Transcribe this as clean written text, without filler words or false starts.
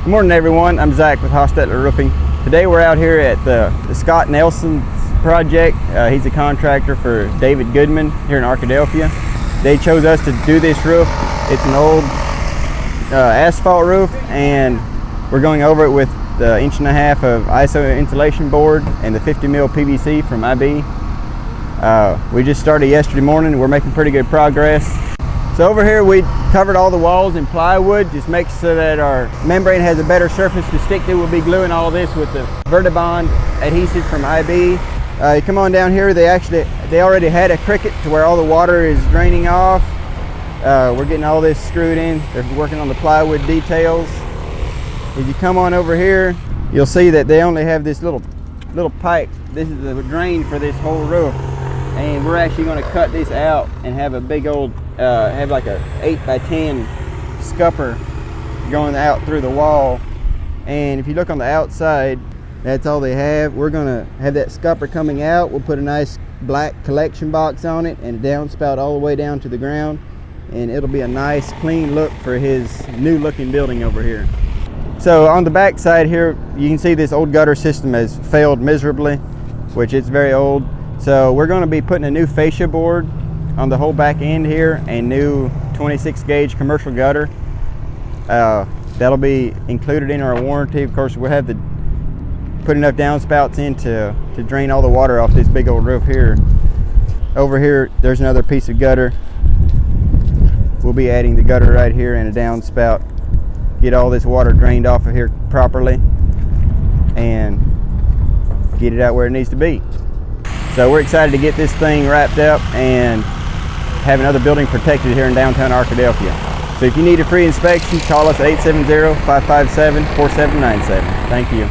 Good morning, everyone. I'm Zach with Hostetler Roofing. Today we're out here at the Scott Nelson's project. He's a contractor for David Goodman here in Arkadelphia. They chose us to do this roof. It's an old asphalt roof, and we're going over it with the 1.5 inch of ISO insulation board and the 50 mil PVC from IB. We just started yesterday morning. We're making pretty good progress. So over here we covered all the walls in plywood, just makes so that our membrane has a better surface to stick to. We'll be gluing all this with the Vertibond adhesive from IB. You come on down here, they already had a cricket to where all the water is draining off. We're getting all this screwed in. They're working on the plywood details. If you come on over here, you'll see that they only have this little pipe. This is the drain for this whole roof, and we're actually going to cut this out and have a big old have like a 8x10 scupper going out through the wall. And if you look on the outside, that's all they have. We're going to have that scupper coming out. We'll put a nice black collection box on it and a downspout all the way down to the ground, and it'll be a nice clean look for his new looking building over here. So on the back side here, you can see this old gutter system has failed miserably, which it's very old. So we're going to be putting a new fascia board on the whole back end here and new 26 gauge commercial gutter. That'll be included in our warranty. Of course, we'll have to put enough downspouts in to drain all the water off this big old roof here. Over here, there's another piece of gutter. We'll be adding the gutter right here and a downspout. Get all this water drained off of here properly and get it out where it needs to be. So we're excited to get this thing wrapped up and have another building protected here in downtown Arkadelphia. So if you need a free inspection, call us at 870-557-4797. Thank you.